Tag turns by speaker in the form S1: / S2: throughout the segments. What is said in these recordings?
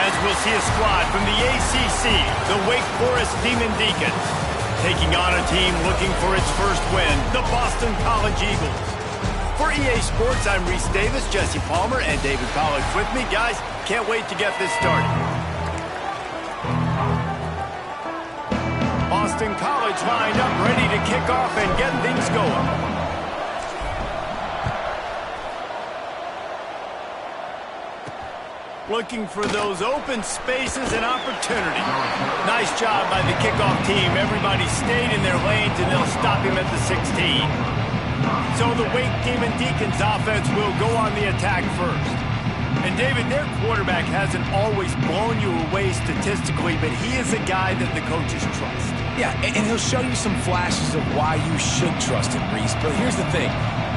S1: As we'll see a squad from the ACC, the Wake Forest Demon Deacons, taking on a team looking for its first win, the Boston College Eagles. For EA Sports, I'm Reese Davis, Jesse Palmer, and David Pollack with me. Guys, can't wait to get this started. Boston College lined up, ready to kick off and get things going. Looking for those open spaces and opportunity. Nice job by the kickoff team. Everybody stayed in their lanes, and they'll stop him at the 16. So the Wake Demon Deacons offense will go on the attack first. And David, their quarterback hasn't always blown you away statistically, but he is a guy that the coaches trust.
S2: Yeah, and he'll show you some flashes of why you should trust him, Reese. But here's the thing.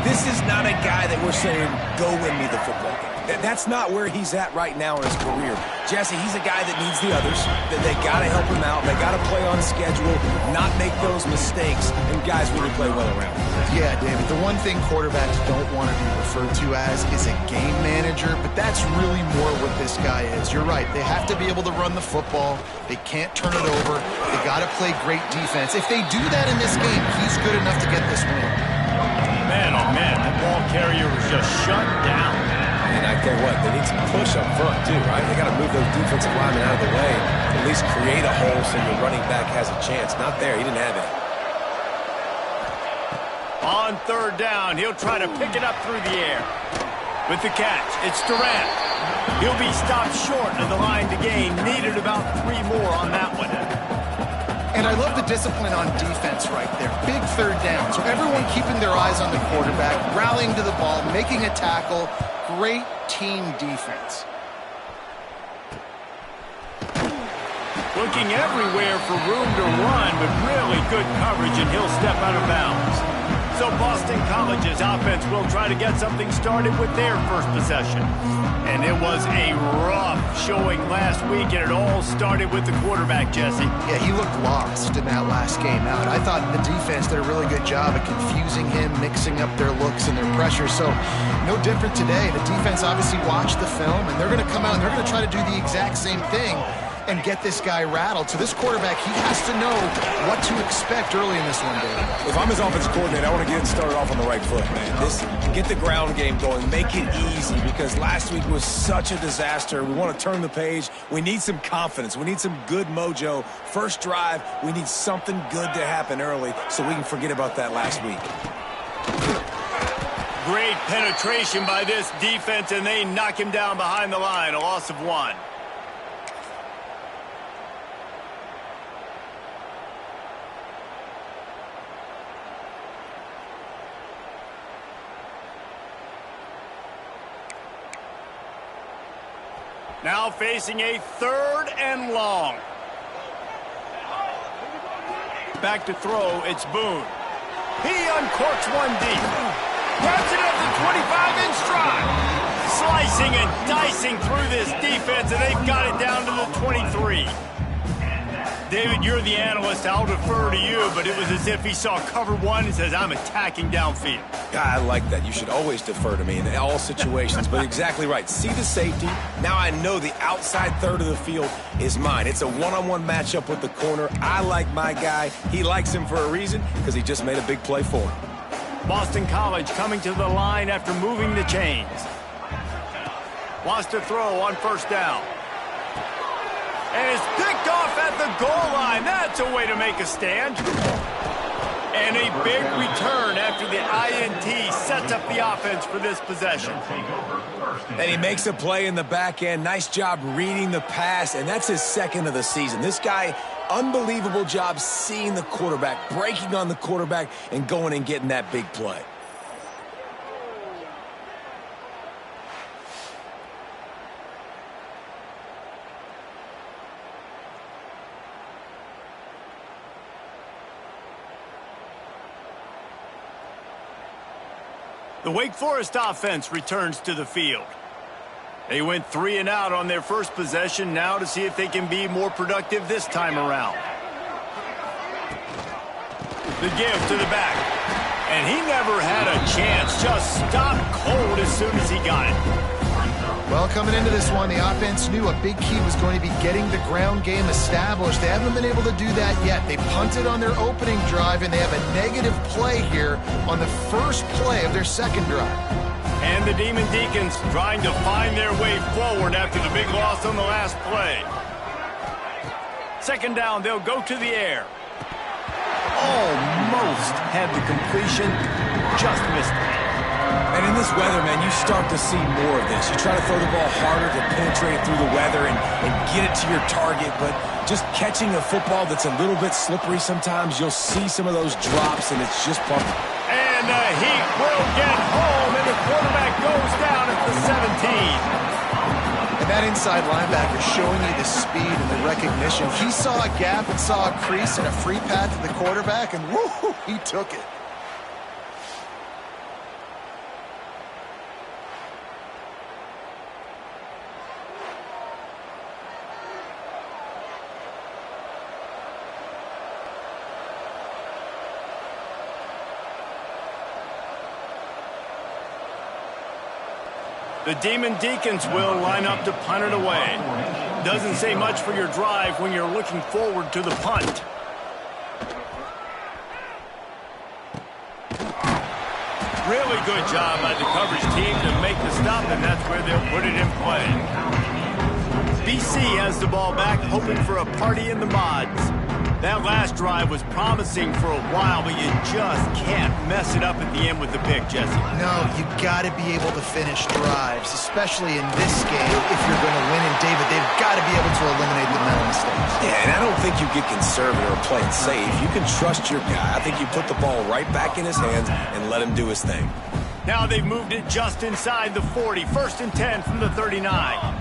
S2: This is not a guy that we're saying, go win me the football game. That's not where he's at right now in his career. Jesse, he's a guy that needs the others. They got to help him out. They got to play on schedule, not make those mistakes, and guys really play well around him.
S3: Yeah, David, the one thing quarterbacks don't want to be referred to as is a game manager, but that's really more what this guy is. You're right. They have to be able to run the football. They can't turn it over. They got to play great defense. If they do that in this game, he's good enough to get this win.
S1: Man, oh man, that ball carrier was just shut down.
S2: And I tell you what, they need some push up front too, right? They got to move those defensive linemen out of the way, at least create a hole so your running back has a chance. Not there, he didn't have it.
S1: On third down, he'll try to pick it up through the air. With the catch, it's Durant. He'll be stopped short of the line to gain. Needed about 3 more on that one.
S3: And I love the discipline on defense right there. Big third down. So everyone keeping their eyes on the quarterback, rallying to the ball, making a tackle. Great team defense.
S1: Looking everywhere for room to run, but really good coverage, and he'll step out of bounds. So Boston College's offense will try to get something started with their first possession. And it was a rough showing last week, and it all started with the quarterback, Jesse.
S3: Yeah, he looked lost in that last game out. I thought the defense did a really good job of confusing him, mixing up their looks and their pressure. So no different today. The defense obviously watched the film, and they're going to come out and they're going to try to do the exact same thing and get this guy rattled. So this quarterback, he has to know what to expect early in this one, David.
S2: If I'm his offensive coordinator, I want to get started off on the right foot, man. Get the ground game going. Make it easy, because last week was such a disaster. We want to turn the page. We need some confidence. We need some good mojo. First drive, we need something good to happen early so we can forget about that last week.
S1: Great penetration by this defense, and they knock him down behind the line. A loss of 1. Now facing a 3rd and long. Back to throw, it's Boone. He uncorks one deep. Grabs it at the 25 in stride. Slicing and dicing through this defense, and they've got it down to the 23. David, you're the analyst. I'll defer to you, but it was as if he saw cover 1 and says, I'm attacking downfield.
S2: God, I like that. You should always defer to me in all situations, but exactly right. See the safety. Now I know the outside third of the field is mine. It's a one-on-one matchup with the corner. I like my guy. He likes him for a reason, because he just made a big play for him.
S1: Boston College coming to the line after moving the chains. Wants to throw on first down. And it's picked off at the goal line. That's a way to make a stand. And a big return after the INT sets up the offense for this possession.
S2: And he makes a play in the back end. Nice job reading the pass, and that's his 2nd of the season. This guy, unbelievable job seeing the quarterback, breaking on the quarterback, and going and getting that big play.
S1: The Wake Forest offense returns to the field. They went 3 and out on their first possession, now to see if they can be more productive this time around. The give to the back. And he never had a chance, just stopped cold as soon as he got it.
S3: Well, coming into this one, the offense knew a big key was going to be getting the ground game established. They haven't been able to do that yet. They punted on their opening drive, and they have a negative play here on the first play of their second drive.
S1: And the Demon Deacons trying to find their way forward after the big loss on the last play. Second down, they'll go to the air. Almost had the completion, just missed it.
S2: And in this weather, man, you start to see more of this. You try to throw the ball harder to penetrate through the weather and get it to your target, but just catching a football that's a little bit slippery sometimes, you'll see some of those drops, and it's just pumping.
S1: And the Heat will get home, and the quarterback goes down at the 17.
S3: And that inside linebacker showing you the speed and the recognition. He saw a gap and saw a crease and a free path to the quarterback, and woo, he took it.
S1: The Demon Deacons will line up to punt it away. Doesn't say much for your drive when you're looking forward to the punt. Really good job by the coverage team to make the stop, and that's where they'll put it in play. BC has the ball back, hoping for a party in the mods. That last drive was promising for a while, but you just can't mess it up at the end with the pick, Jesse.
S3: No, you got to be able to finish drives, especially in this game. If you're going to win in David, they've got to be able to eliminate the mental mistakes.
S2: Yeah, and I don't think you get conservative or play it safe. You can trust your guy. I think you put the ball right back in his hands and let him do his thing.
S1: Now they've moved it just inside the 40. 1st and 10 from the 39.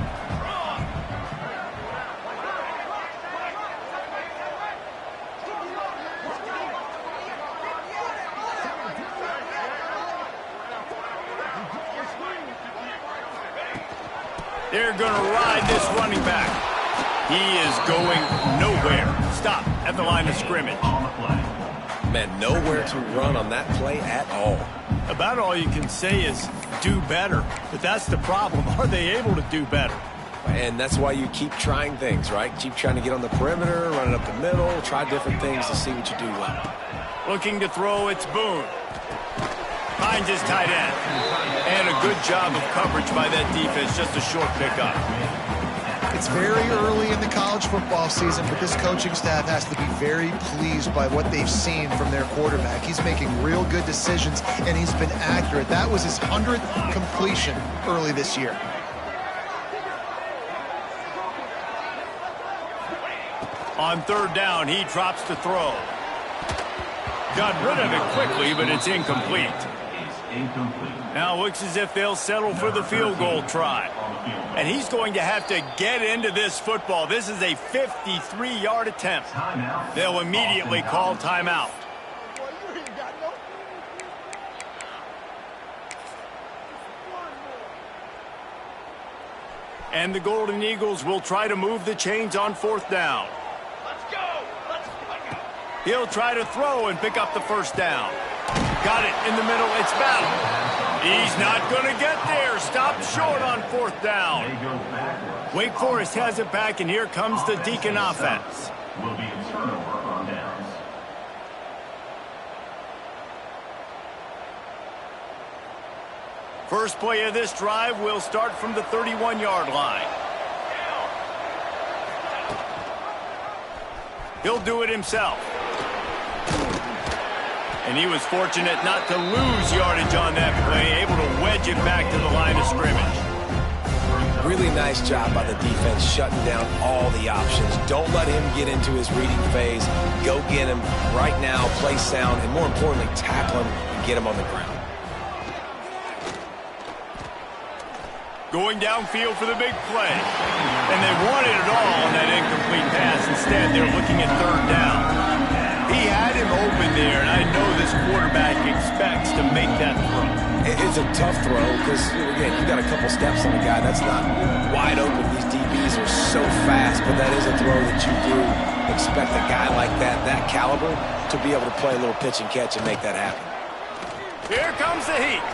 S1: They're going to ride this running back. He is going nowhere. Stop at the line of scrimmage.
S2: Man, nowhere to run on that play at all.
S1: About all you can say is do better. But that's the problem. Are they able to do better?
S2: And that's why you keep trying things, right? Keep trying to get on the perimeter, run it up the middle, try different things to see what you do well.
S1: Looking to throw, it's Boone. Finds his tight end. And a good job of coverage by that defense, just a short pickup.
S3: It's very early in the college football season, but this coaching staff has to be very pleased by what they've seen from their quarterback. He's making real good decisions, and he's been accurate. That was his 100th completion early this year.
S1: On 3rd down, he drops to throw. Got rid of it quickly, but it's incomplete. Now looks as if they'll settle for the field goal try. And he's going to have to get into this football. This is a 53-yard attempt. They'll immediately call timeout. And the Golden Eagles will try to move the chains on 4th down. He'll try to throw and pick up the 1st down. Got it in the middle. It's Battle. He's not going to get there. Stopped short on 4th down. Wake Forest has it back, and here comes the Deacon offense. First play of this drive will start from the 31-yard line. He'll do it himself. And he was fortunate not to lose yardage on that play, able to wedge it back to the line of scrimmage.
S2: Really nice job by the defense shutting down all the options. Don't let him get into his reading phase. Go get him right now, play sound, and more importantly, tackle him and get him on the ground.
S1: Going downfield for the big play. And they wanted it all on that incomplete pass. Instead, they're looking at 3rd down. He had him open there, and I know this quarterback expects to make that throw.
S2: It's a tough throw because, again, you got a couple steps on the guy. That's not wide open. These DBs are so fast, but that is a throw that you do expect a guy like that caliber, to be able to play a little pitch and catch and make that happen.
S1: Here comes the Heat.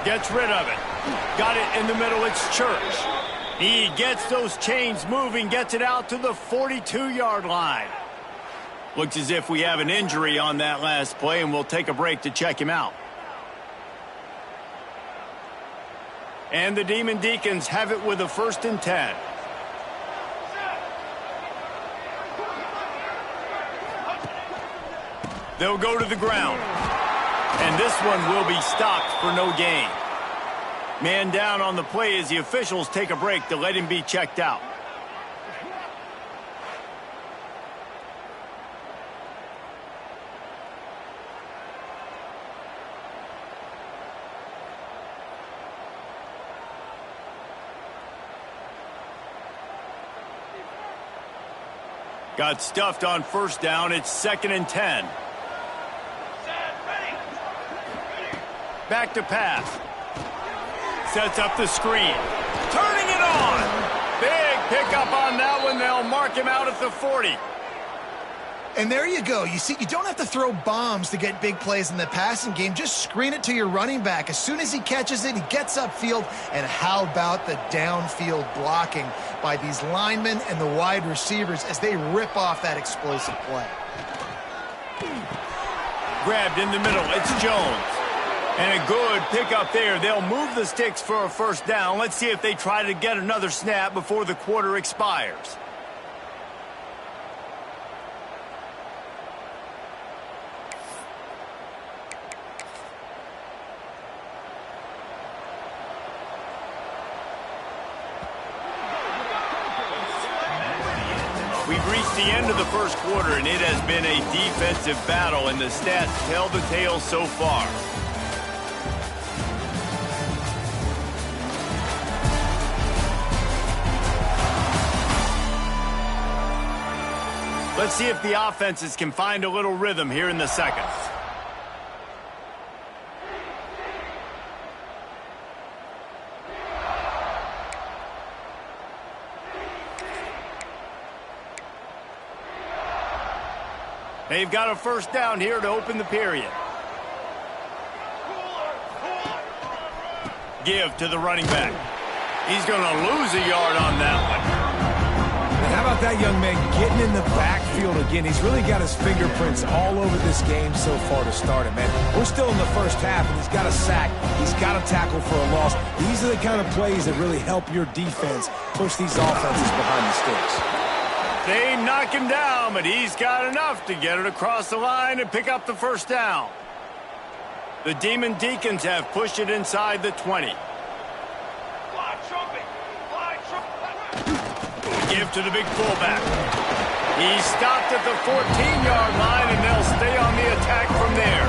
S1: Gets rid of it. Got it in the middle. It's Church. He gets those chains moving, gets it out to the 42-yard line. Looks as if we have an injury on that last play, and we'll take a break to check him out. And the Demon Deacons have it with a 1st and 10. They'll go to the ground. And this one will be stopped for no gain. Man down on the play as the officials take a break to let him be checked out. Got stuffed on 1st down. It's 2nd and 10. Back to pass. Sets up the screen. Turning it on. Big pickup on that one. They'll mark him out at the 40.
S3: And there you go. You see, you don't have to throw bombs to get big plays in the passing game. Just screen it to your running back. As soon as he catches it, he gets upfield. And how about the downfield blocking by these linemen and the wide receivers as they rip off that explosive play.
S1: Grabbed in the middle. It's Jones. And a good pickup there. They'll move the sticks for a 1st down. Let's see if they try to get another snap before the quarter expires. We've reached the end of the 1st quarter, and it has been a defensive battle, and the stats tell the tale so far. Let's see if the offenses can find a little rhythm here in the 2nd. They've got a 1st down here to open the period. Give to the running back. He's going to lose a yard on that one.
S2: How about that young man getting in the backfield again? He's really got his fingerprints all over this game so far to start it, man. We're still in the 1st half, and he's got a sack. He's got a tackle for a loss. These are the kind of plays that really help your defense push these offenses behind the sticks.
S1: They knock him down, but he's got enough to get it across the line and pick up the 1st down. The Demon Deacons have pushed it inside the 20. Give to the big fullback. He's stopped at the 14-yard line, and they'll stay on the attack from there.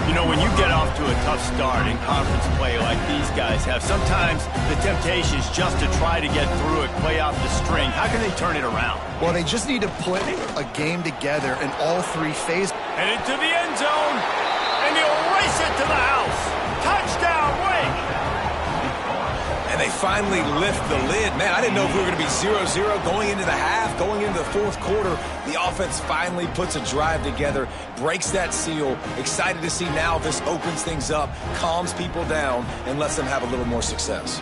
S1: You know, when you get off to a tough start in conference play like these guys have, sometimes the temptation is just to try to get through it, play out the string. How can they turn it around?
S3: Well, they just need to put a game together in all 3 phases.
S1: Headed to the end zone, and he'll race it to the house. Touchdown, Wake!
S2: And they finally lift the lid. Man, I didn't know if we were going to be 0-0 going into the half, going into the 4th quarter. The offense finally puts a drive together, breaks that seal. Excited to see now this opens things up, calms people down, and lets them have a little more success.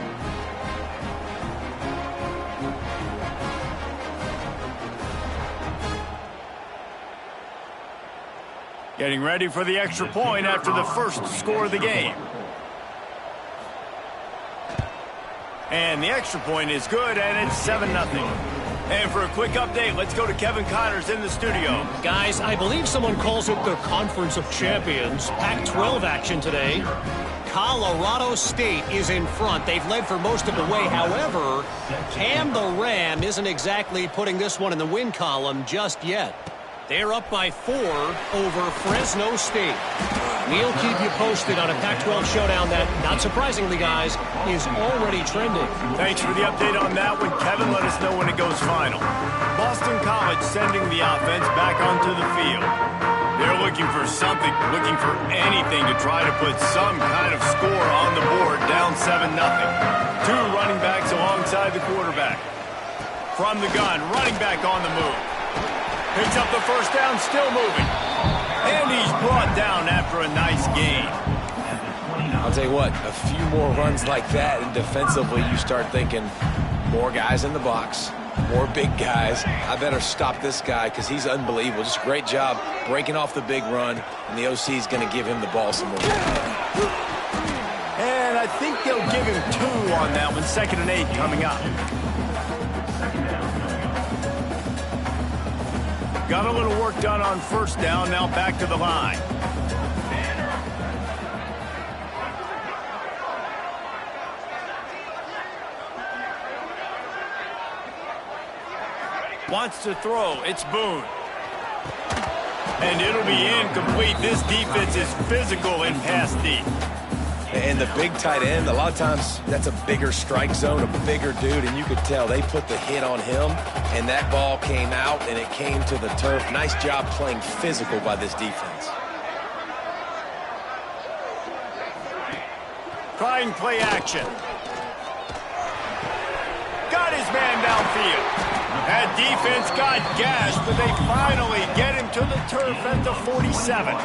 S1: Getting ready for the extra point after the 1st score of the game. And the extra point is good, and it's 7-0. And for a quick update, let's go to Kevin Connors in the studio.
S4: Guys, I believe someone calls it the Conference of Champions. Pac-12 action today. Colorado State is in front. They've led for most of the way. However, Cam the Ram isn't exactly putting this one in the win column just yet. They're up by 4 over Fresno State. We'll keep you posted on a Pac-12 showdown that, not surprisingly, guys, is already trending.
S1: Thanks for the update on that one, Kevin. Let us know when it goes final. Boston College sending the offense back onto the field. They're looking for something, looking for anything to try to put some kind of score on the board, down 7-0. 2 running backs alongside the quarterback. From the gun, running back on the move. Picks up the 1st down, still moving. And he's brought down after a nice gain.
S2: I'll tell you what, a few more runs like that, and defensively you start thinking more guys in the box, more big guys. I better stop this guy because he's unbelievable. Just a great job breaking off the big run, and the OC is going to give him the ball some more.
S1: And I think they'll give him 2 on that one. 2nd and 8 coming up. Got a little work done on 1st down. Now back to the line. Wants to throw. It's Boone. And it'll be incomplete. This defense is physical in pass deep.
S2: And the big tight end, a lot of times that's a bigger strike zone, a bigger dude, and you could tell they put the hit on him, and that ball came out, and it came to the turf. Nice job playing physical by this defense.
S1: Trying play action. Got his man downfield. That defense got gashed, but they finally get him to the turf at the 47.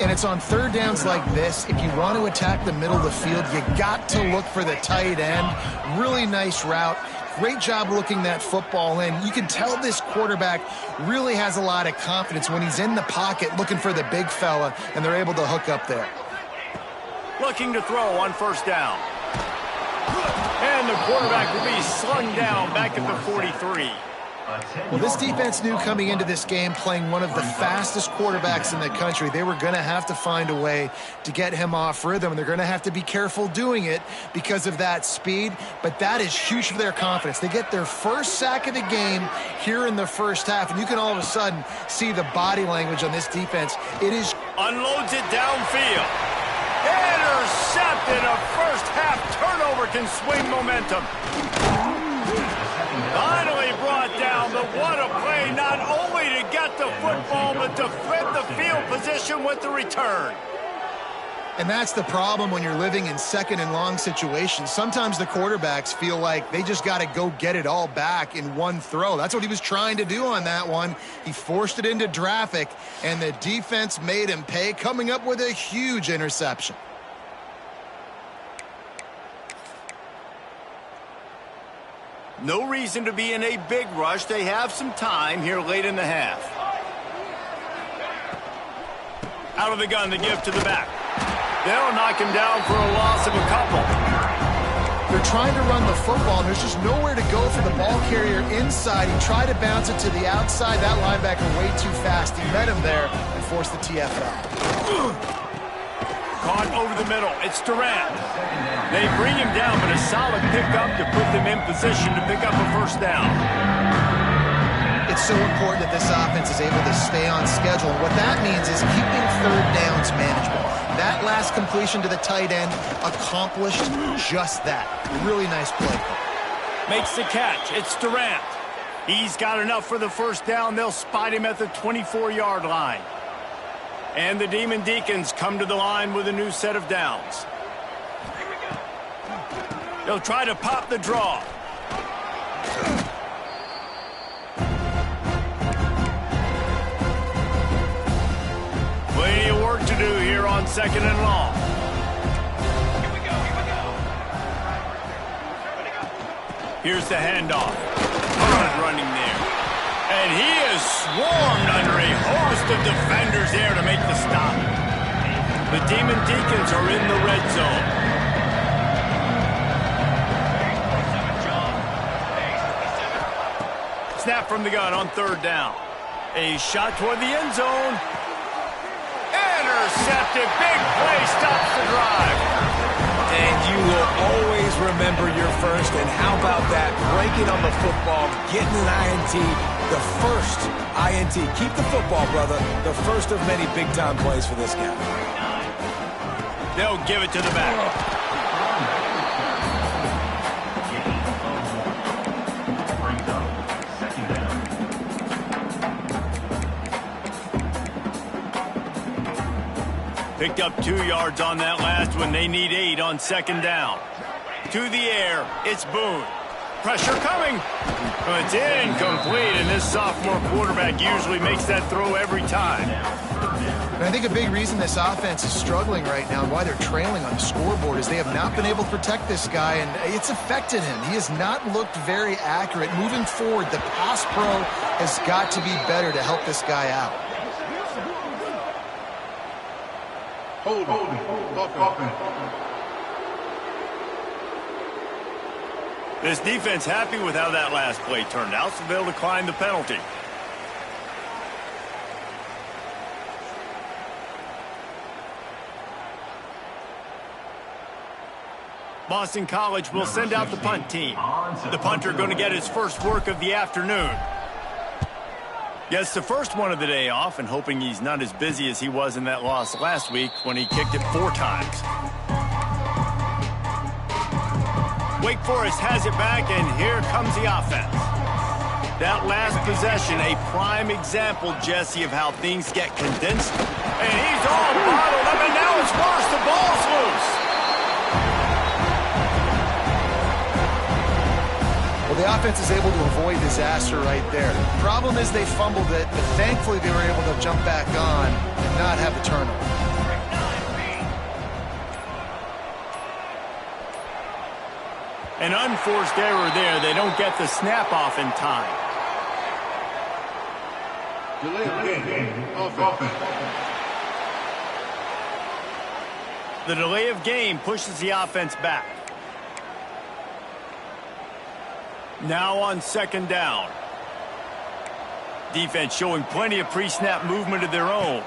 S3: And it's on 3rd downs like this. If you want to attack the middle of the field, you got to look for the tight end. Really nice route. Great job looking that football in. You can tell this quarterback really has a lot of confidence when he's in the pocket looking for the big fella, and they're able to hook up there.
S1: Looking to throw on 1st down. And the quarterback will be slung down back at the 43.
S3: Well, this defense knew coming into this game, playing one of the fastest quarterbacks in the country, they were going to have to find a way to get him off rhythm. And they're going to have to be careful doing it because of that speed. But that is huge for their confidence. They get their 1st sack of the game here in the 1st half. And you can all of a sudden see the body language on this defense. It is...
S1: Unloads it downfield. Intercepted. A 1st half turnover can swing momentum. Finally brought down, but what a play, not only to get the football, but to flip the field position with the return.
S3: And that's the problem when you're living in 2nd and long situations. Sometimes the quarterbacks feel like they just got to go get it all back in one throw. That's what he was trying to do on that one. He forced it into traffic, and the defense made him pay, coming up with a huge interception.
S1: No reason to be in a big rush. They have some time here late in the half. Out of the gun, the give to the back. They'll knock him down for a loss of a couple.
S3: They're trying to run the football, and there's just nowhere to go for the ball carrier inside. He tried to bounce it to the outside. That linebacker way too fast. He met him there and forced the TFL.
S1: Caught over the middle. It's Durant. They bring him down, but a solid pickup to put them in position to pick up a 1st down.
S3: It's so important that this offense is able to stay on schedule. And what that means is keeping 3rd downs manageable. That last completion to the tight end accomplished just that. Really nice play.
S1: Makes the catch. It's Durant. He's got enough for the 1st down. They'll spot him at the 24-yard line. And the Demon Deacons come to the line with a new set of downs. They'll try to pop the draw. Plenty of work to do here on 2nd and long. Here's the handoff. Hard running there. And he is swarmed under a host of defenders there to make the stop. The Demon Deacons are in the red zone. Snap from the gun on 3rd down. A shot toward the end zone. Intercepted. Big play stops the drive.
S2: And you will always remember your 1st, and how about that? Breaking on the football, getting an INT, the 1st INT. Keep the football, brother. The 1st of many big-time plays for this guy.
S1: They'll give it to the back. Picked up 2 yards on that last one. They need 8 on 2nd down. To the air, it's Boone. Pressure coming. But it's incomplete, and this sophomore quarterback usually makes that throw every time.
S3: And I think a big reason this offense is struggling right now and why they're trailing on the scoreboard is they have not been able to protect this guy, and it's affected him. He has not looked very accurate. Moving forward, the pass pro has got to be better to help this guy out.
S5: Hold offense.
S1: This defense happy with how that last play turned out, so they'll decline the penalty. Boston College will send out the punt team. The punter going to get his first work of the afternoon. Gets the first one of the day off and hoping he's not as busy as he was in that loss last week when he kicked it 4 times. Wake Forest has it back, and here comes the offense. That last possession, a prime example, Jesse, of how things get condensed. And he's all bottled up, and now it's worse. The ball's loose.
S3: Well, the offense is able to avoid disaster right there. Problem is they fumbled it, but thankfully they were able to jump back on and not have the turnover.
S1: An unforced error there. They don't get the snap off in time. The delay of game pushes the offense back. Now on second down. Defense showing plenty of pre-snap movement of their own.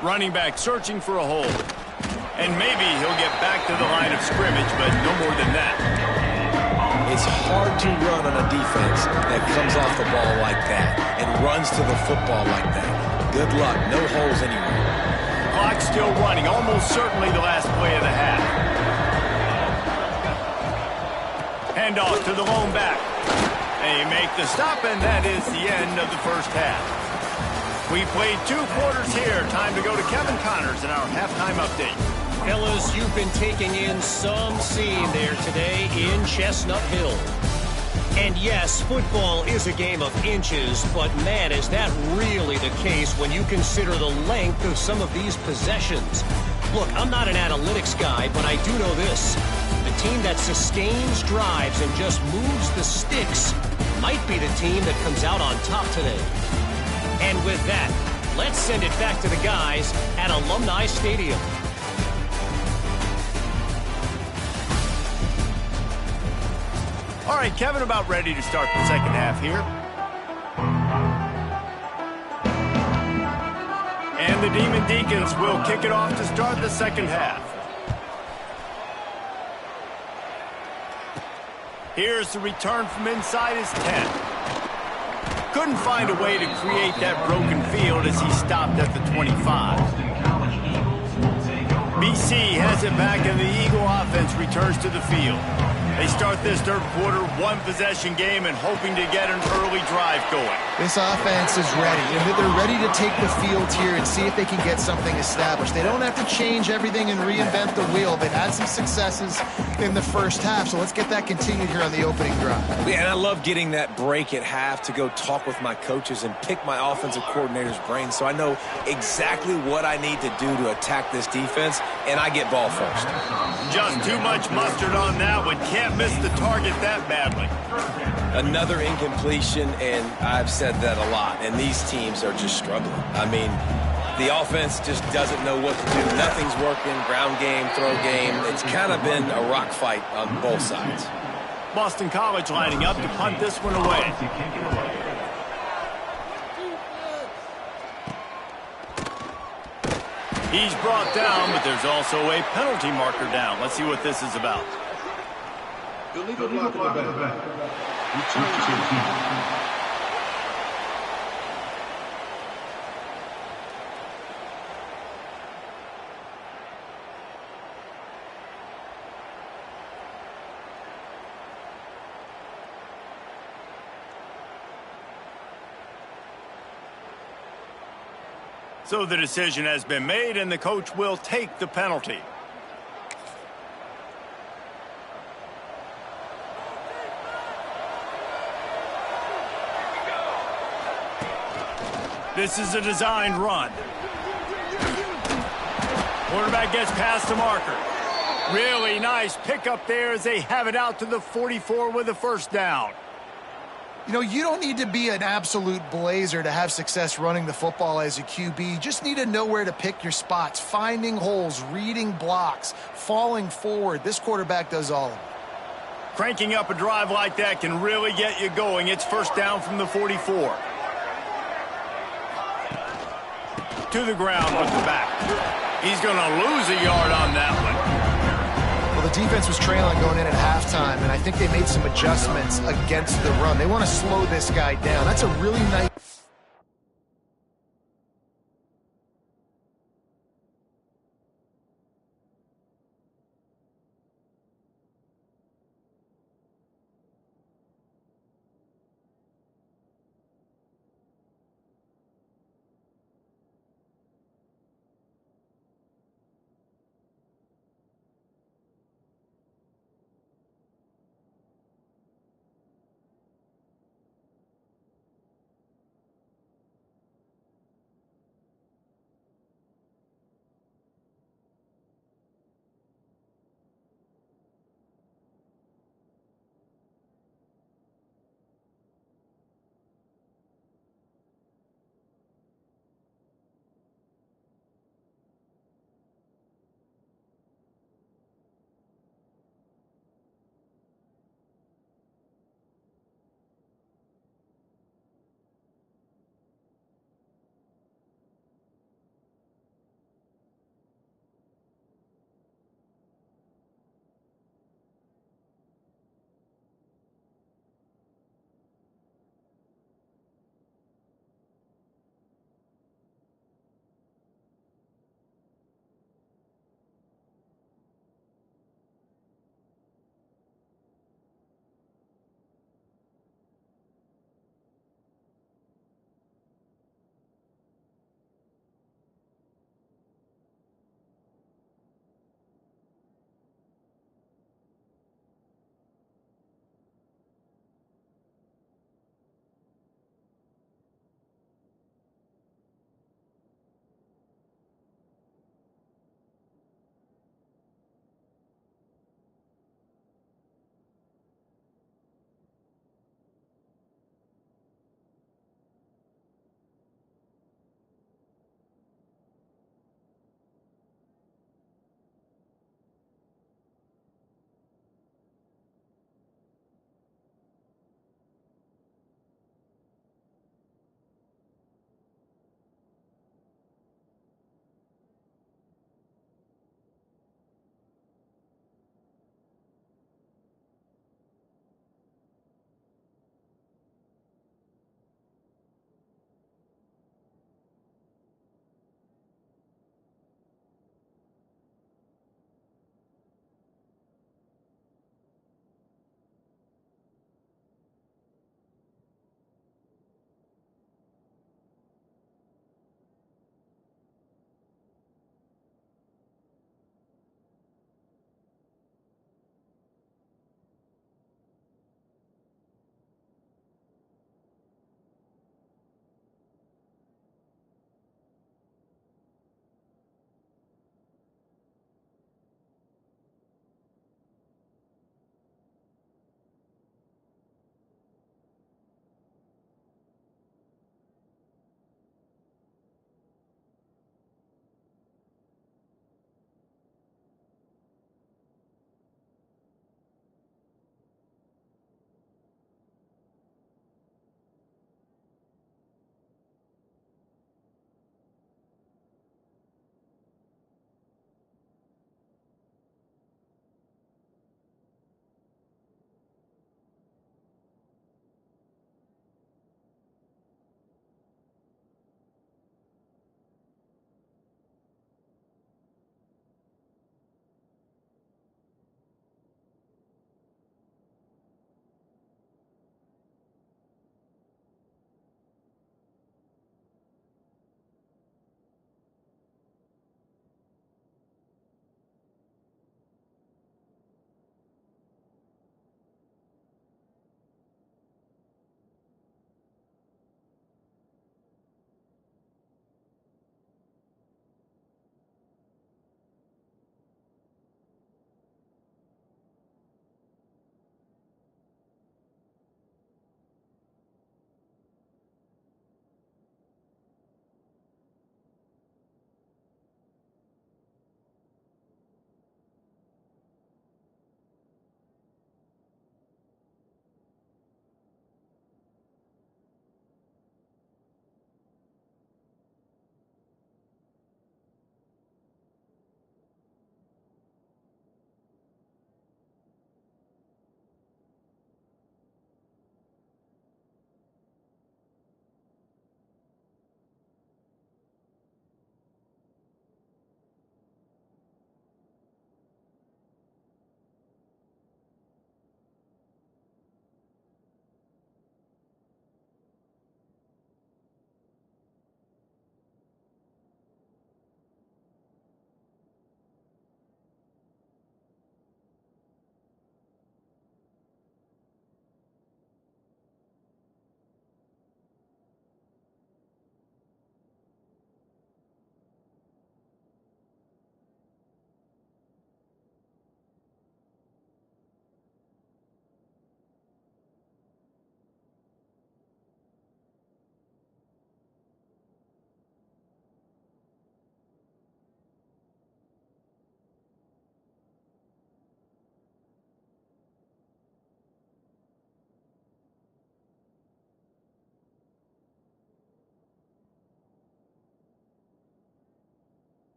S1: Running back searching for a hole. And maybe he'll get back to the line of scrimmage, but no more than that.
S2: It's hard to run on a defense that comes off the ball like that and runs to the football like that. Good luck. No holes anywhere.
S1: Clock still running. Almost certainly the last play of the half. Handoff to the lone back. They make the stop, and that is the end of the first half. We played 2 quarters here. Time to go to Kevin Connors in our halftime update.
S4: Fellas, you've been taking in some scene there today in Chestnut Hill. And yes, football is a game of inches, but man, is that really the case when you consider the length of some of these possessions. Look, I'm not an analytics guy, but I do know this. The team that sustains drives and just moves the sticks might be the team that comes out on top today. And with that, let's send it back to the guys at Alumni Stadium.
S1: All right, Kevin, about ready to start the second half here. And the Demon Deacons will kick it off to start the second half. Here's the return from inside his 10. Couldn't find a way to create that broken field as he stopped at the 25. BC has it back, and the Eagle offense returns to the field. They start this third quarter, 1-possession game, and hoping to get an early drive going.
S3: This offense is ready, and they're ready to take the field here and see if they can get something established. They don't have to change everything and reinvent the wheel. They've had some successes in the first half, so let's get that continued here on the opening drive.
S2: Yeah, and I love getting that break at half to go talk with my coaches and pick my offensive coordinator's brain so I know exactly what I need to do to attack this defense, and I get ball first.
S1: Just too much mustard on that one. Can't miss the target that badly.
S2: Another incompletion, and I've said that a lot, and these teams are just struggling. I mean, the offense just doesn't know what to do. Nothing's working, ground game, throw game. It's kind of been a rock fight on both sides.
S1: Boston College lining up to punt this one away. He's brought down, but there's also a penalty marker down. Let's see what this is about.
S5: Illegal block in the back. Return to team.
S1: So the decision has been made, and the coach will take the penalty. This is a designed run. Quarterback gets past the marker. Really nice pickup there as they have it out to the 44 with a first down.
S3: You know, you don't need to be an absolute blazer to have success running the football as a QB. You just need to know where to pick your spots, finding holes, reading blocks, falling forward. This quarterback does all of it.
S1: Cranking up a drive like that can really get you going. It's first down from the 44. To the ground with the back. He's going to lose a yard on that one.
S3: Well, the defense was trailing going in at halftime, and I think they made some adjustments against the run. They want to slow this guy down. That's a really nice...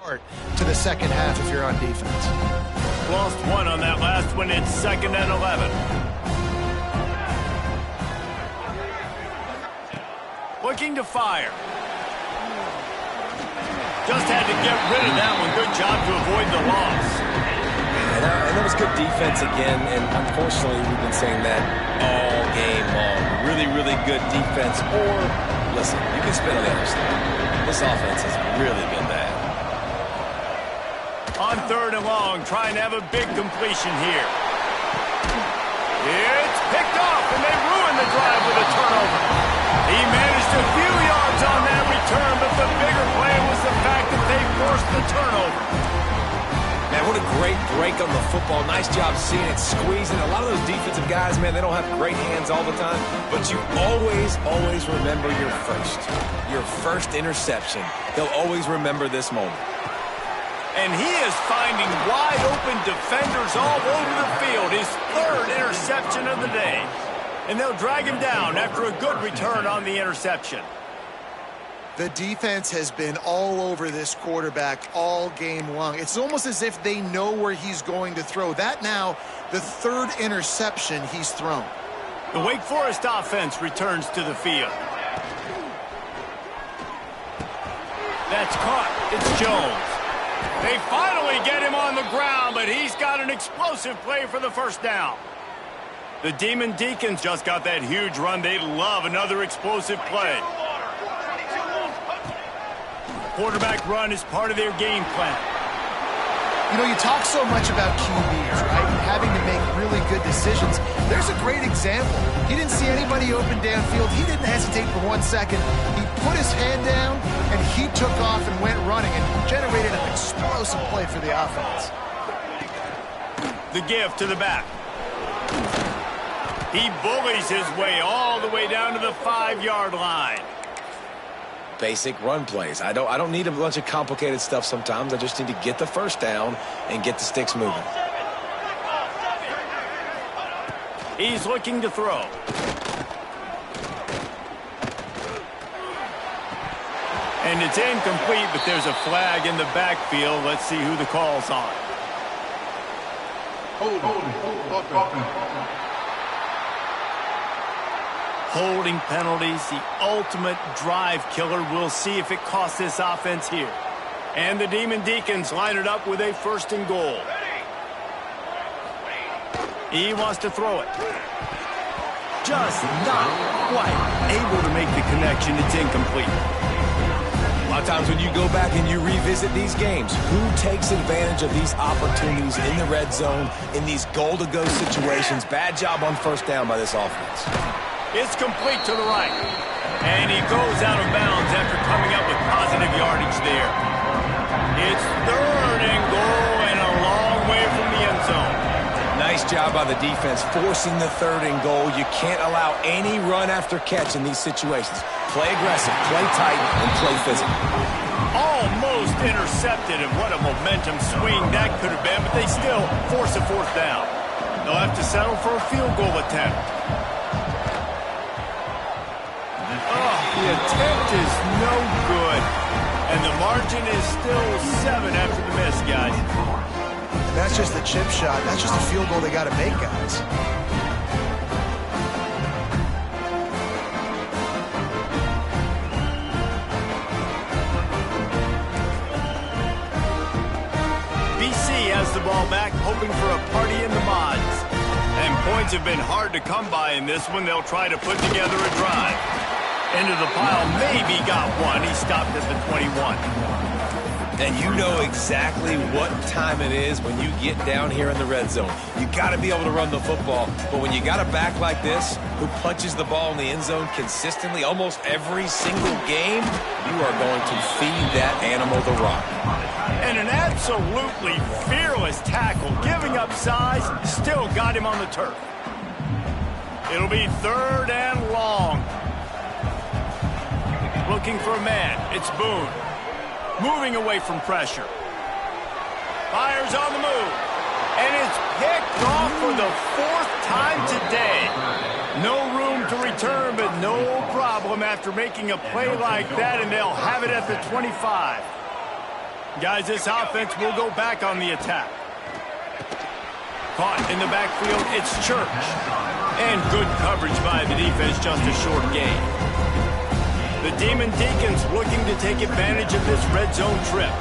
S3: start to the second half if you're on defense.
S1: Lost one on that last one. It's 2nd and 11. Looking to fire. Just had to get rid of that one. Good job to avoid the loss.
S2: And that was good defense again, and unfortunately we've been saying that all game long. Really, really good defense. Or, listen, you can spin on the other side. This offense has really been bad.
S1: On 3rd and long, trying to have a big completion here. It's picked off, and they ruin the drive with a turnover. He managed a few yards on that return, but the bigger play was the fact that they forced the turnover.
S2: Man, what a great break on the football. Nice job seeing it squeezing. A lot of those defensive guys, man, they don't have great hands all the time, but you always remember your first interception. They'll always remember this moment.
S1: And he is finding wide-open defenders all over the field. His 3rd interception of the day. And they'll drag him down after a good return on the interception.
S3: The defense has been all over this quarterback all game long. It's almost as if they know where he's going to throw. That now, the 3rd interception he's thrown.
S1: The Wake Forest offense returns to the field. That's caught. It's Jones. They finally get him on the ground, but he's got an explosive play for the 1st down. The Demon Deacons just got that huge run. They love another explosive play. Quarterback run is part of their game plan.
S3: You know, you talk so much about QBs, right? And having to make really good decisions. There's a great example. He didn't see anybody open downfield. He didn't hesitate for 1 second. He put his hand down, and he took off and went running and generated an explosive play for the offense.
S1: The give to the back. He bullies his way all the way down to the 5-yard line.
S2: Basic run plays. I don't need a bunch of complicated stuff sometimes. I just need to get the 1st down and get the sticks moving.
S1: He's looking to throw. And it's incomplete, but there's a flag in the backfield. Let's see who the call's on. Holding penalties, the ultimate drive killer. We'll see if it costs this offense here. And the Demon Deacons line it up with a 1st and goal. He wants to throw it. Just not quite able to make the connection. It's incomplete.
S2: A lot of times when you go back and you revisit these games, who takes advantage of these opportunities in the red zone, in these goal-to-go situations? Bad job on 1st down by this offense.
S1: It's complete to the right. And he goes out of bounds after coming up with positive yardage there. It's 3rd and goal and a long way from the end zone.
S2: Nice job by the defense forcing the 3rd and goal. You can't allow any run after catch in these situations. Play aggressive, play tight, and play physical.
S1: Almost intercepted, and what a momentum swing that could have been, but they still force a 4th down. They'll have to settle for a field goal attempt. The attempt is no good, and the margin is still 7 after the miss, guys.
S3: And that's just the chip shot. That's just a field goal they got to make, guys.
S1: BC has the ball back, hoping for a party in the mods. And points have been hard to come by in this one. They'll try to put together a drive. Into the pile, maybe got one. He stopped at the 21.
S2: And you know exactly what time it is when you get down here in the red zone. You got to be able to run the football. But when you got a back like this who punches the ball in the end zone consistently almost every single game, you are going to feed that animal the rock.
S1: And an absolutely fearless tackle, giving up size, still got him on the turf. It'll be 3rd and long. Looking for a man. It's Boone. Moving away from pressure. Fires on the move. And it's picked off for the 4th time today. No room to return, but no problem after making a play like that, and they'll have it at the 25. Guys, this offense will go back on the attack. Caught in the backfield, it's Church. And good coverage by the defense, just a short gain. The Demon Deacons looking to take advantage of this red zone trip.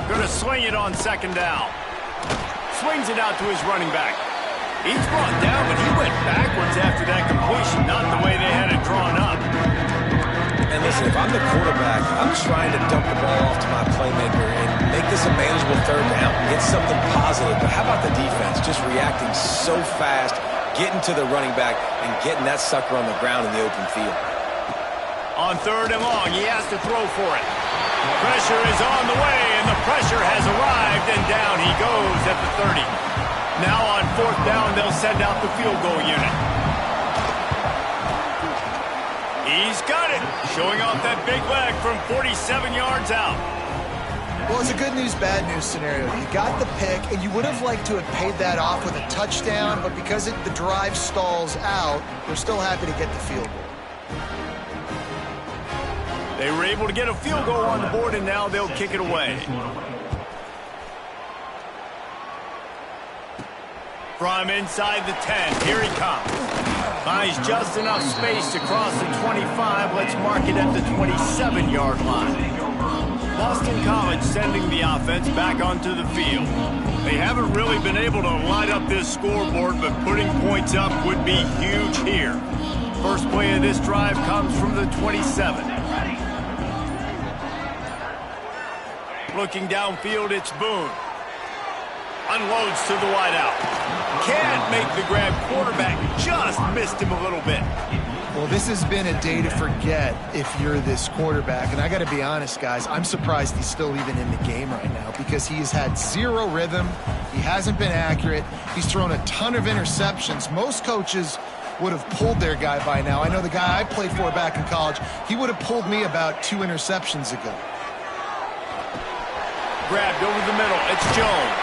S1: Going to swing it on second down. Swings it out to his running back. He's brought down, but he went backwards after that completion, not the way they had it drawn up.
S2: And listen, if I'm the quarterback, I'm trying to dump the ball off to my playmaker and make this a manageable third down, get something positive. But how about the defense just reacting so fast, getting to the running back, and getting that sucker on the ground in the open field?
S1: On third and long, he has to throw for it. Pressure is on the way, and the pressure has arrived, and down he goes at the 30. Now on fourth down, they'll send out the field goal unit. He's got it, showing off that big leg from 47 yards out.
S3: Well, it's a good news, bad news scenario. You got the pick, and you would have liked to have paid that off with a touchdown, but because the drive stalls out, we're still happy to get the field goal.
S1: They were able to get a field goal on the board, and now they'll kick it away. From inside the 10, here he comes. Buys just enough space to cross the 25. Let's mark it at the 27-yard line. Boston College sending the offense back onto the field. They haven't really been able to light up this scoreboard, but putting points up would be huge here. First play of this drive comes from the 27. Looking downfield, it's Boone. Unloads to the wideout. Can't make the grab. Quarterback just missed him a little bit.
S3: Well, this has been a day to forget if you're this quarterback. And I got to be honest, guys, I'm surprised he's still even in the game right now because he has had zero rhythm. He hasn't been accurate. He's thrown a ton of interceptions. Most coaches would have pulled their guy by now. I know the guy I played for back in college, he would have pulled me about 2 interceptions ago.
S1: Grabbed over the middle. It's Jones.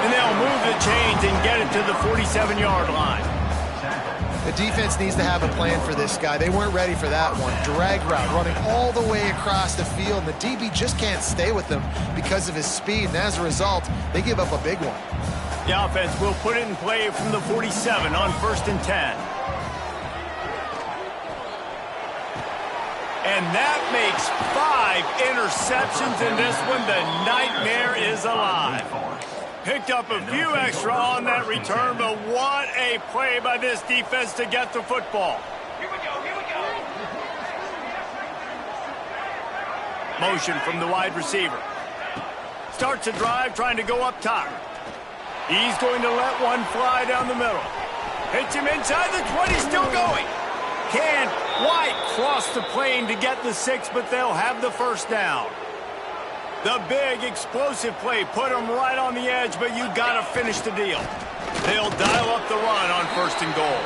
S1: And they'll move the chains and get it to the 47-yard line.
S3: The defense needs to have a plan for this guy. They weren't ready for that one. Drag route, running all the way across the field. And the DB just can't stay with them because of his speed. And as a result, they give up a big one.
S1: The offense will put it in play from the 47 on 1st and 10. And that makes 5 interceptions in this one. The nightmare is alive. Picked up a few extra on that return, but what a play by this defense to get the football.
S6: Here we go.
S1: Motion from the wide receiver. Starts a drive trying to go up top. He's going to let one fly down the middle. Hits him inside the 20, still going. Can White cross the plane to get the 6, but they'll have the first down. The big explosive play put them right on the edge, but you got to finish the deal. They'll dial up the run on 1st and goal.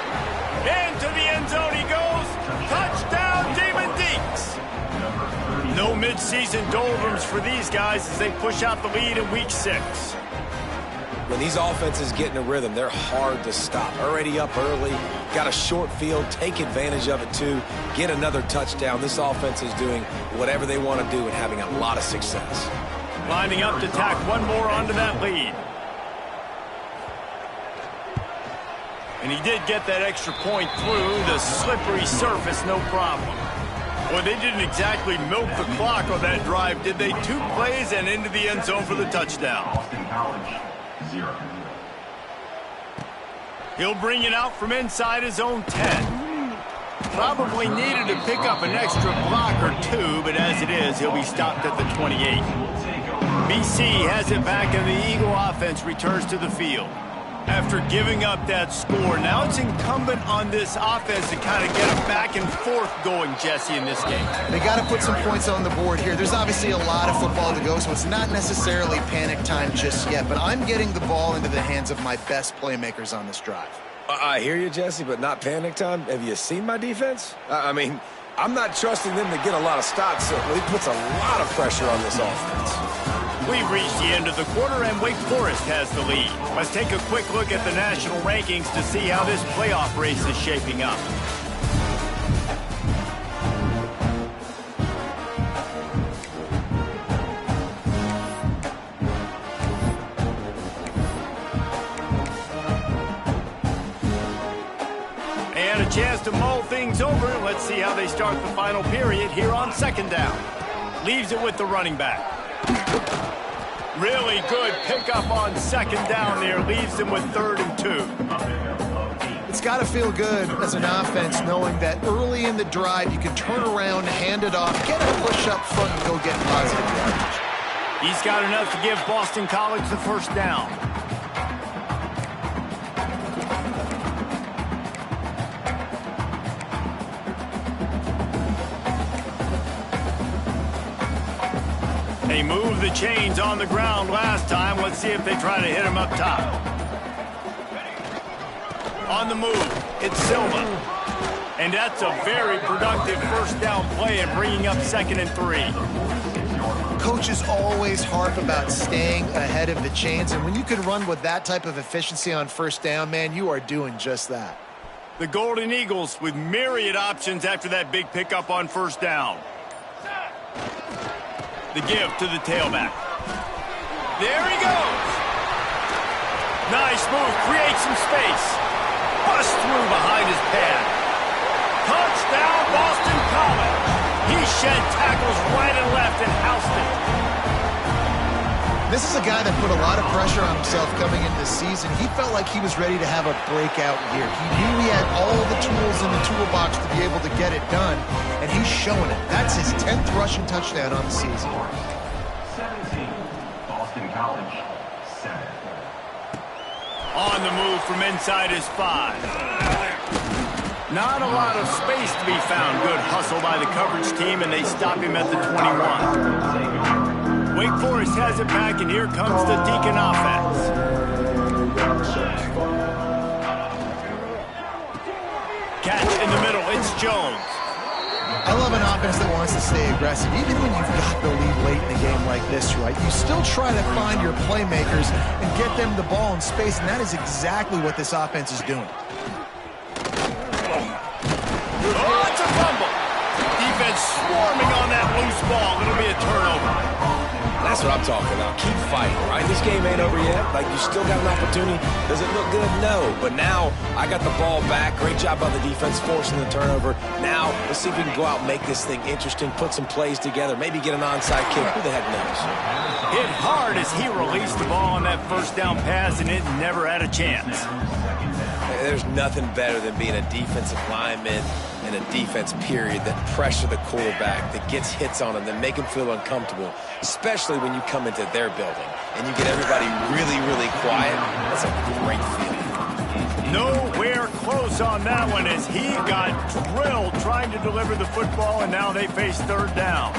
S1: Into the end zone he goes. Touchdown, Demon Deeks. No midseason doldrums for these guys as they push out the lead in week 6.
S2: When these offenses get in a rhythm, they're hard to stop. Already up early, got a short field, take advantage of it too, get another touchdown. This offense is doing whatever they want to do and having a lot of success.
S1: Lining up to tack one more onto that lead. And he did get that extra point through the slippery surface, no problem. Well, they didn't exactly milk the clock on that drive, did they? 2 plays and into the end zone for the touchdown.
S6: Boston College, 0.
S1: He'll bring it out from inside his own 10. Probably needed to pick up an extra block or 2, but as it is, he'll be stopped at the 28. BC has it back, and the Eagle offense returns to the field. After giving up that score, now it's incumbent on this offense to kind of get a back and forth going, Jesse, in this game.
S3: They got to put some points on the board here. There's obviously a lot of football to go, so it's not necessarily panic time just yet, but I'm getting the ball into the hands of my best playmakers on this drive.
S2: I hear you, Jesse, but not panic time. Have you seen my defense? I mean, I'm not trusting them to get a lot of stops, so it puts a lot of pressure on this offense.
S1: We've reached the end of the quarter, and Wake Forest has the lead. Let's take a quick look at the national rankings to see how this playoff race is shaping up. to mull things over. Let's see how they start the final period here on second down. Leaves it with the running back. Really good pickup on second down there. Leaves them with 3rd and 2.
S3: It's got to feel good as an offense knowing that early in the drive you can turn around, hand it off, get a push up front, and go get positive yardage.
S1: He's got enough to give Boston College the first down. They moved the chains on the ground last time. Let's see if they try to hit him up top. On the move, it's Silva. And that's a very productive first down play and bringing up 2nd and 3.
S3: Coaches always harp about staying ahead of the chains, and when you can run with that type of efficiency on first down, man, you are doing just that.
S1: The Golden Eagles with myriad options after that big pickup on first down. The give to the tailback. There he goes. Nice move. Creates some space. Bust through behind his pad. Touchdown, Boston College. He shed tackles right and left and housed it.
S3: This is a guy that put a lot of pressure on himself coming into the season. He felt like he was ready to have a breakout year. He knew he had all the tools in the toolbox to be able to get it done, and he's showing it. That's his 10th rushing touchdown on the season.
S6: 17, Boston College, 7.
S1: On the move from inside his 5. Not a lot of space to be found. Good hustle by the coverage team, and they stop him at the 21. Wake Forest has it back, and here comes the Deacon offense. Catch in the middle, it's Jones.
S3: I love an offense that wants to stay aggressive. Even when you've got the lead late in the game like this, right, you still try to find your playmakers and get them the ball in space, and that is exactly what this offense is doing.
S1: Oh, it's a fumble. Defense swarming on that loose ball. It'll be a turnover.
S2: That's what I'm talking about. Keep fighting, right? This game ain't over yet. Like, you still got an opportunity. Does it look good? No. But now, I got the ball back. Great job by the defense forcing the turnover. Now, let's see if we can go out and make this thing interesting, put some plays together, maybe get an onside kick. Who the heck knows?
S1: Hit hard as he released the ball on that first down pass, and it never had a chance.
S2: There's nothing better than being a defensive lineman in a defense period that pressure the quarterback, that gets hits on him, that make him feel uncomfortable, especially when you come into their building and you get everybody really, really quiet. That's a great feeling.
S1: Nowhere close on that one as he got drilled trying to deliver the football, and now they face 3rd down.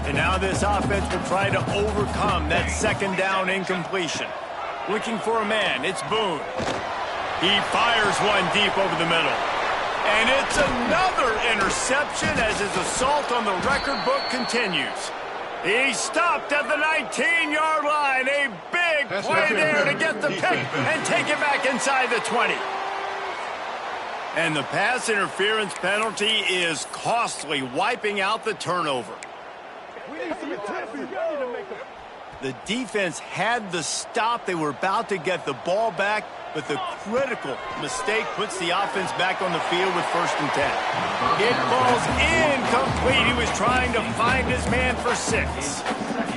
S1: And now this offense will try to overcome that 2nd down incompletion. Looking for a man, it's Boone. He fires one deep over the middle. And it's another interception as his assault on the record book continues. He stopped at the 19-yard line. A big play there to get the pick and take it back inside the 20. And the pass interference penalty is costly, wiping out the turnover. The defense had the stop. They were about to get the ball back, but the critical mistake puts the offense back on the field with 1st and 10. It falls incomplete. He was trying to find his man for 6.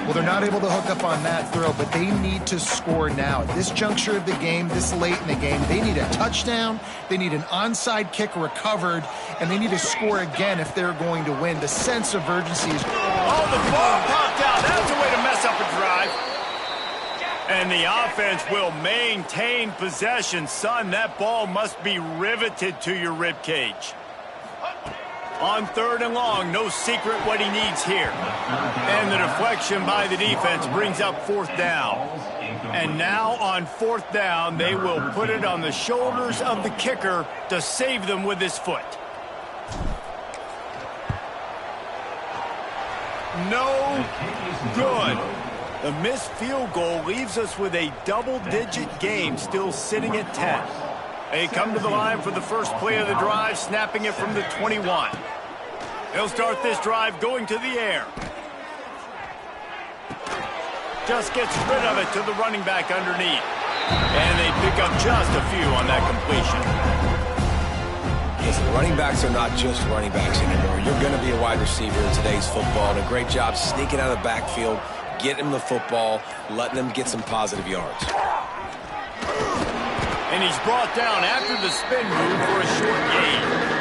S3: Well, they're not able to hook up on that throw, but they need to score now. At this juncture of the game, this late in the game, they need a touchdown, they need an onside kick recovered, and they need to score again if they're going to win. The sense of urgency is...
S1: Oh, the ball popped out. That was a way to mess up a drive. And the offense will maintain possession. Son, that ball must be riveted to your rib cage. On 3rd and long, no secret what he needs here. And the deflection by the defense brings up 4th down. And now on 4th down, they will put it on the shoulders of the kicker to save them with his foot. No good. The missed field goal leaves us with a double-digit game still sitting at 10. They come to the line for the first play of the drive, snapping it from the 21. They'll start this drive going to the air. Just gets rid of it to the running back underneath. And they pick up just a few on that completion.
S2: Listen, running backs are not just running backs anymore. You're going to be a wide receiver in today's football, and a great job sneaking out of the backfield, getting them the football, letting them get some positive yards.
S1: And he's brought down after the spin move for a short gain.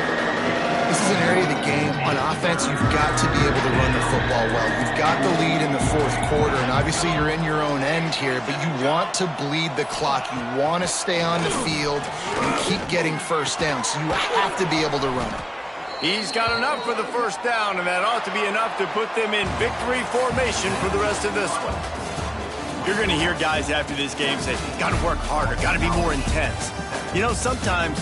S3: This is an area of the game. On offense, you've got to be able to run the football well. You've got the lead in the fourth quarter, and obviously you're in your own end here, but you want to bleed the clock. You want to stay on the field and keep getting first down, so you have to be able to run it.
S1: He's got enough for the first down, and that ought to be enough to put them in victory formation for the rest of this one. You're going to hear guys after this game say, got to work harder, got to be more intense. You know, sometimes